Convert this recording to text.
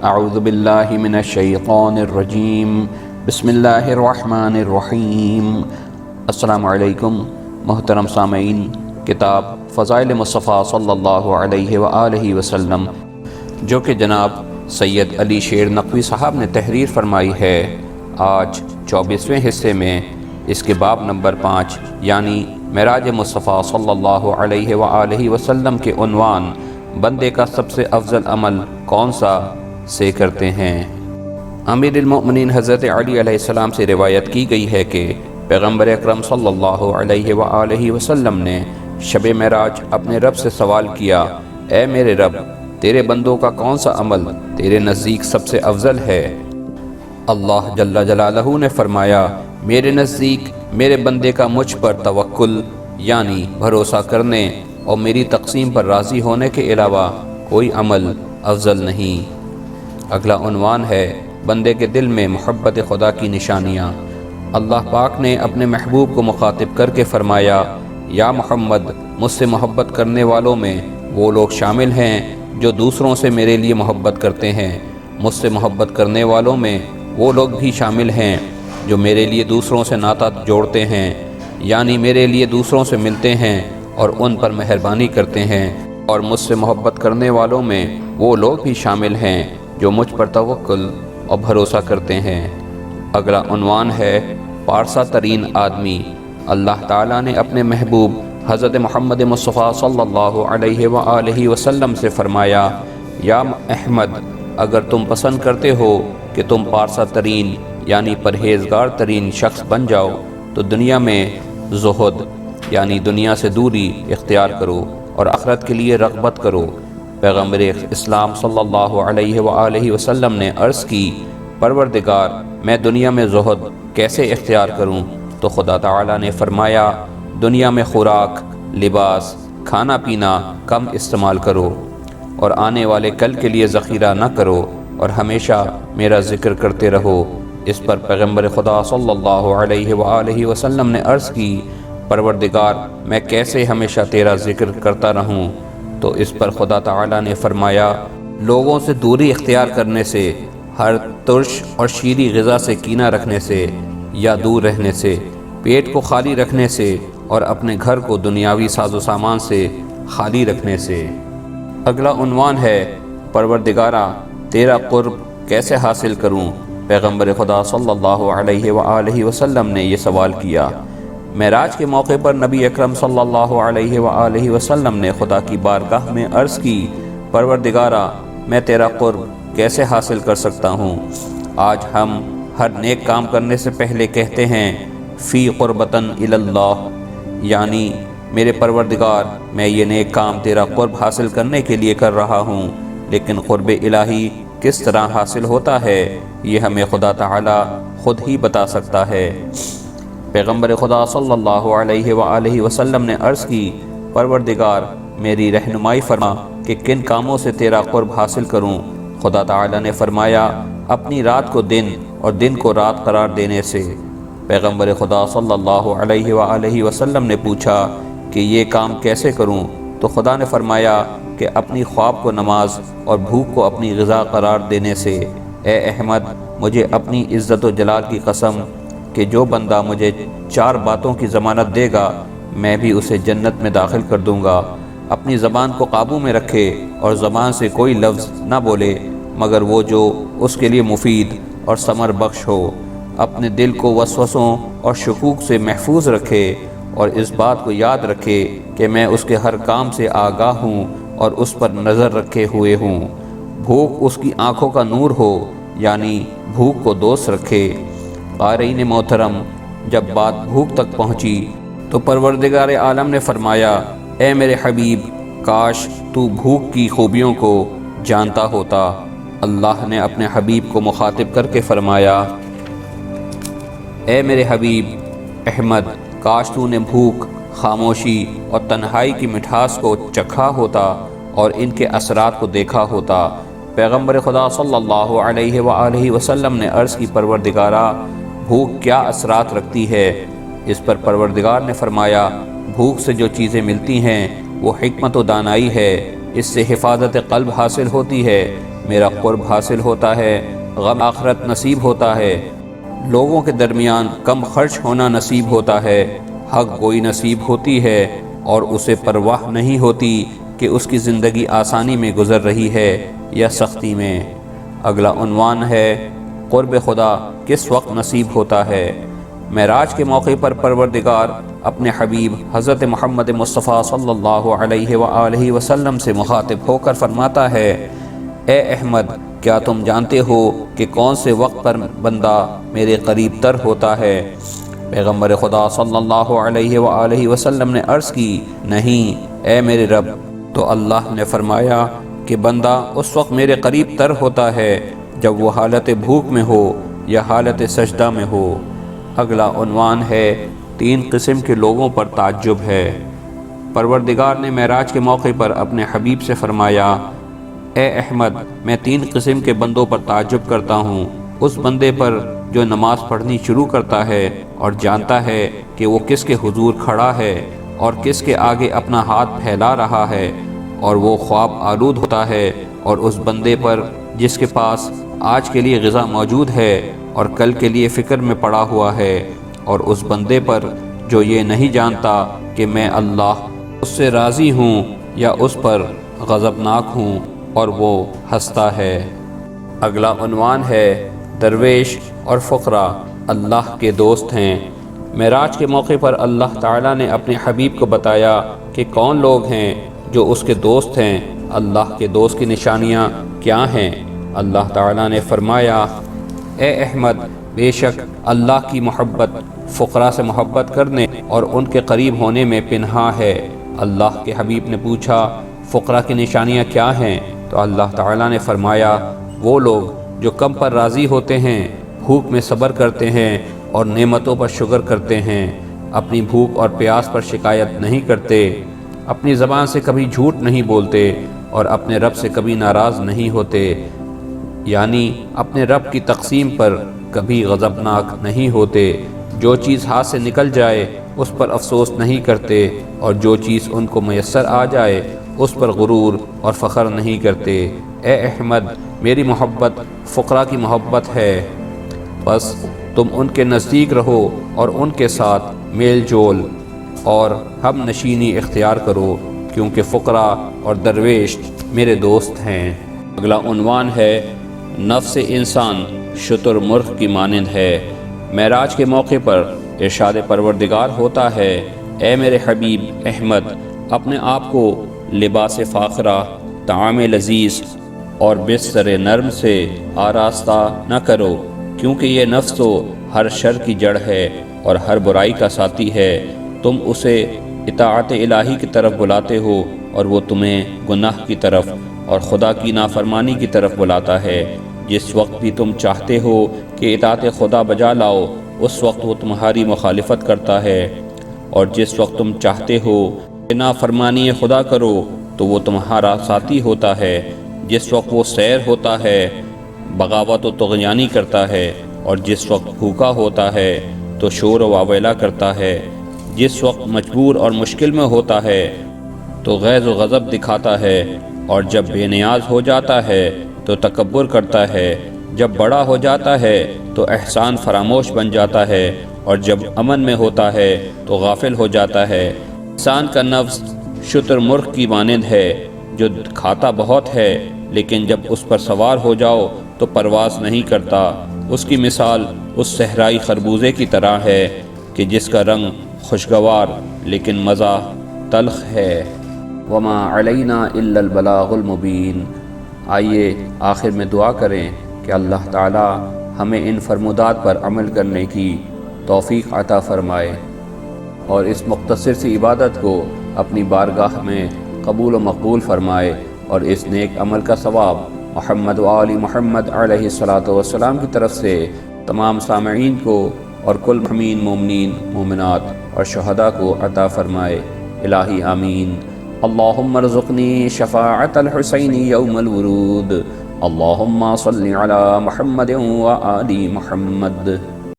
اعوذ باللہ من الشیطان الرجیم بسم اللہ الرحمن الرحیم۔ السلام علیکم محترم سامعین، کتاب فضائل مصطفی صلی اللہ علیہ وآلہ وسلم جو کہ جناب سید علی شیر نقوی صاحب نے تحریر فرمائی ہے، آج 24ویں حصے میں اس کے باب نمبر 5 یعنی معراج-e-Mustafa صلی اللہ علیہ وآلہ وسلم کے عنوان بندے کا سب سے افضل عمل کون سا سے کرتے ہیں۔ امیر المؤمنین حضرت علی علیہ السلام سے روایت کی گئی ہے کہ پیغمبر اکرم صلی اللہ علیہ وآلہ وسلم نے شب معراج اپنے رب سے سوال کیا، اے میرے رب، تیرے بندوں کا کون سا عمل تیرے نزدیک سب سے افضل ہے؟ اللہ جل جلالہ نے فرمایا، میرے نزدیک میرے بندے کا مجھ پر توکل یعنی بھروسہ کرنے اور میری تقسیم پر راضی ہونے کے علاوہ کوئی عمل افضل نہیں۔ اگلا عنوان ہے بندے کے دل میں محبت خدا کی نشانیاں۔ اللہ پاک نے اپنے محبوب کو مخاطب کر کے فرمایا، یا محمد، مجھ سے محبت کرنے والوں میں وہ لوگ شامل ہیں جو دوسروں سے میرے لیے محبت کرتے ہیں، مجھ سے محبت کرنے والوں میں وہ لوگ بھی شامل ہیں جو میرے لیے دوسروں سے ناطہ جوڑتے ہیں، یعنی میرے لیے دوسروں سے ملتے ہیں اور ان پر مہربانی کرتے ہیں، اور مجھ سے محبت کرنے والوں میں وہ لوگ بھی شامل ہیں جو مجھ پر توکل اور بھروسہ کرتے ہیں۔ اگلا عنوان ہے پارسا ترین آدمی۔ اللہ تعالیٰ نے اپنے محبوب حضرت محمد مصطفی صلی اللہ علیہ وآلہ وسلم سے فرمایا، یا احمد، اگر تم پسند کرتے ہو کہ تم پارسا ترین یعنی پرہیزگار ترین شخص بن جاؤ تو دنیا میں زہد یعنی دنیا سے دوری اختیار کرو اور آخرت کے لیے رغبت کرو۔ پیغمبر اسلام صلی اللہ علیہ وآلہ وسلم نے عرض کی، پروردگار، میں دنیا میں زہد کیسے اختیار کروں؟ تو خدا تعالیٰ نے فرمایا، دنیا میں خوراک، لباس، کھانا پینا کم استعمال کرو اور آنے والے کل کے لیے ذخیرہ نہ کرو اور ہمیشہ میرا ذکر کرتے رہو۔ اس پر پیغمبر خدا صلی اللہ علیہ وآلہ وسلم نے عرض کی، پروردگار، میں کیسے ہمیشہ تیرا ذکر کرتا رہوں؟ تو اس پر خدا تعالیٰ نے فرمایا، لوگوں سے دوری اختیار کرنے سے، ہر ترش اور شیریں غذا سے کینہ رکھنے سے یا دور رہنے سے، پیٹ کو خالی رکھنے سے اور اپنے گھر کو دنیاوی ساز و سامان سے خالی رکھنے سے۔ اگلا عنوان ہے پروردگارا، تیرا قرب کیسے حاصل کروں؟ پیغمبر خدا صلی اللہ علیہ وآلہ وسلم نے یہ سوال کیا۔ معراج کے موقع پر نبی اکرم صلی اللہ علیہ وآلہ وسلم نے خدا کی بارگاہ میں عرض کی، پروردگارا، میں تیرا قرب کیسے حاصل کر سکتا ہوں؟ آج ہم ہر نیک کام کرنے سے پہلے کہتے ہیں، فی قربتن الی اللہ، یعنی میرے پروردگار، میں یہ نیک کام تیرا قرب حاصل کرنے کے لیے کر رہا ہوں، لیکن قرب الہی کس طرح حاصل ہوتا ہے یہ ہمیں خدا تعالی خود ہی بتا سکتا ہے۔ پیغمبر خدا صلی اللہ علیہ وآلہ وسلم نے عرض کی، پروردگار، میری رہنمائی فرما کہ کن کاموں سے تیرا قرب حاصل کروں؟ خدا تعالی نے فرمایا، اپنی رات کو دن اور دن کو رات قرار دینے سے۔ پیغمبر خدا صلی اللہ علیہ وآلہ وسلم نے پوچھا کہ یہ کام کیسے کروں؟ تو خدا نے فرمایا کہ اپنی خواب کو نماز اور بھوک کو اپنی غذا قرار دینے سے۔ اے احمد، مجھے اپنی عزت و جلال کی قسم کہ جو بندہ مجھے 4 باتوں کی ضمانت دے گا میں بھی اسے جنت میں داخل کر دوں گا۔ اپنی زبان کو قابو میں رکھے اور زبان سے کوئی لفظ نہ بولے مگر وہ جو اس کے لیے مفید اور ثمر بخش ہو۔ اپنے دل کو وسوسوں اور شکوک سے محفوظ رکھے اور اس بات کو یاد رکھے کہ میں اس کے ہر کام سے آگاہ ہوں اور اس پر نظر رکھے ہوئے ہوں۔ بھوک اس کی آنکھوں کا نور ہو، یعنی بھوک کو دوست رکھے۔ قارئین محترم، جب بات بھوک تک پہنچی تو پروردگار عالم نے فرمایا، اے میرے حبیب، کاش تو بھوک کی خوبیوں کو جانتا ہوتا۔ اللہ نے اپنے حبیب کو مخاطب کر کے فرمایا، اے میرے حبیب احمد، کاش تو نے بھوک، خاموشی اور تنہائی کی مٹھاس کو چکھا ہوتا اور ان کے اثرات کو دیکھا ہوتا۔ پیغمبر خدا صلی اللہ علیہ وآلہ وسلم نے عرض کی، پروردگارا، بھوک کیا اثرات رکھتی ہے؟ اس پر پروردگار نے فرمایا، بھوک سے جو چیزیں ملتی ہیں وہ حکمت و دانائی ہے، اس سے حفاظت قلب حاصل ہوتی ہے، میرا قرب حاصل ہوتا ہے، غم آخرت نصیب ہوتا ہے، لوگوں کے درمیان کم خرچ ہونا نصیب ہوتا ہے، حق گوئی نصیب ہوتی ہے اور اسے پرواہ نہیں ہوتی کہ اس کی زندگی آسانی میں گزر رہی ہے یا سختی میں۔ اگلا عنوان ہے قرب خدا کس وقت نصیب ہوتا ہے۔ معراج کے موقع پر پروردگار اپنے حبیب حضرت محمد مصطفی صلی اللہ علیہ وآلہ وسلم سے مخاطب ہو کر فرماتا ہے، اے احمد، کیا تم جانتے ہو کہ کون سے وقت پر بندہ میرے قریب تر ہوتا ہے؟ پیغمبر خدا صلی اللہ علیہ وآلہ وسلم نے عرض کی، نہیں اے میرے رب۔ تو اللہ نے فرمایا کہ بندہ اس وقت میرے قریب تر ہوتا ہے جب وہ حالت بھوک میں ہو یا حالت سجدہ میں ہو۔ اگلا عنوان ہے 3 قسم کے لوگوں پر تعجب ہے۔ پروردگار نے معراج کے موقع پر اپنے حبیب سے فرمایا، اے احمد، میں 3 قسم کے بندوں پر تعجب کرتا ہوں۔ اس بندے پر جو نماز پڑھنی شروع کرتا ہے اور جانتا ہے کہ وہ کس کے حضور کھڑا ہے اور کس کے آگے اپنا ہاتھ پھیلا رہا ہے اور وہ خواب آلود ہوتا ہے، اور اس بندے پر جس کے پاس آج کے لیے غذا موجود ہے اور کل کے لیے فکر میں پڑا ہوا ہے، اور اس بندے پر جو یہ نہیں جانتا کہ میں اللہ اس سے راضی ہوں یا اس پر غضبناک ہوں اور وہ ہنستا ہے۔ اگلا عنوان ہے درویش اور فقراء اللہ کے دوست ہیں۔ معراج کے موقع پر اللہ تعالیٰ نے اپنے حبیب کو بتایا کہ کون لوگ ہیں جو اس کے دوست ہیں۔ اللہ کے دوست کی نشانیاں کیا ہیں؟ اللہ تعالیٰ نے فرمایا، اے احمد، بے شک اللہ کی محبت فقراء سے محبت کرنے اور ان کے قریب ہونے میں پنہاں ہے۔ اللہ کے حبیب نے پوچھا، فقراء کی نشانیاں کیا ہیں؟ تو اللہ تعالیٰ نے فرمایا، وہ لوگ جو کم پر راضی ہوتے ہیں، بھوک میں صبر کرتے ہیں اور نعمتوں پر شکر کرتے ہیں، اپنی بھوک اور پیاس پر شکایت نہیں کرتے، اپنی زبان سے کبھی جھوٹ نہیں بولتے اور اپنے رب سے کبھی ناراض نہیں ہوتے، یعنی اپنے رب کی تقسیم پر کبھی غضبناک نہیں ہوتے، جو چیز ہاتھ سے نکل جائے اس پر افسوس نہیں کرتے، اور جو چیز ان کو میسر آ جائے اس پر غرور اور فخر نہیں کرتے۔ اے احمد، میری محبت فقراء کی محبت ہے، بس تم ان کے نزدیک رہو اور ان کے ساتھ میل جول اور ہم نشینی اختیار کرو، کیونکہ فقراء اور درویش میرے دوست ہیں۔ اگلا عنوان ہے نفس انسان شتر مرغ کی مانند ہے۔ معراج کے موقع پر ارشاد پروردگار ہوتا ہے، اے میرے حبیب احمد، اپنے آپ کو لباس فاخرہ، طعام لذیذ اور بستر نرم سے آراستہ نہ کرو، کیونکہ یہ نفس تو ہر شر کی جڑ ہے اور ہر برائی کا ساتھی ہے۔ تم اسے اطاعت الہی کی طرف بلاتے ہو اور وہ تمہیں گناہ کی طرف اور خدا کی نافرمانی کی طرف بلاتا ہے۔ جس وقت بھی تم چاہتے ہو کہ اطاعت خدا بجا لاؤ، اس وقت وہ تمہاری مخالفت کرتا ہے، اور جس وقت تم چاہتے ہو کہ نافرمانی خدا کرو تو وہ تمہارا ساتھی ہوتا ہے۔ جس وقت وہ سیر ہوتا ہے بغاوت و طغیانی کرتا ہے، اور جس وقت بھوکا ہوتا ہے تو شور و واویلا کرتا ہے۔ جس وقت مجبور اور مشکل میں ہوتا ہے تو غیظ و غضب دکھاتا ہے، اور جب بے نیاز ہو جاتا ہے تو تکبر کرتا ہے۔ جب بڑا ہو جاتا ہے تو احسان فراموش بن جاتا ہے، اور جب امن میں ہوتا ہے تو غافل ہو جاتا ہے۔ انسان کا نفس شتر مرغ کی مانند ہے، جو کھاتا بہت ہے لیکن جب اس پر سوار ہو جاؤ تو پرواز نہیں کرتا۔ اس کی مثال اس صحرائی خربوزے کی طرح ہے کہ جس کا رنگ خوشگوار لیکن مزہ تلخ ہے۔ وما علینا الا البلاغ المبین۔ آئیے آخر میں دعا کریں کہ اللہ تعالی ہمیں ان فرمودات پر عمل کرنے کی توفیق عطا فرمائے، اور اس مختصر سی عبادت کو اپنی بارگاہ میں قبول و مقبول فرمائے، اور اس نیک عمل کا ثواب محمد و آل محمد علیہ السلام کی طرف سے تمام سامعین کو اور کل محمین مومنین مومنات اور شہداء کو عطا فرمائے۔ الہی آمین۔ اللہم ارزقنی شفاعت الحسین یوم الورود۔ اللہم صلی علی محمد و آل محمد۔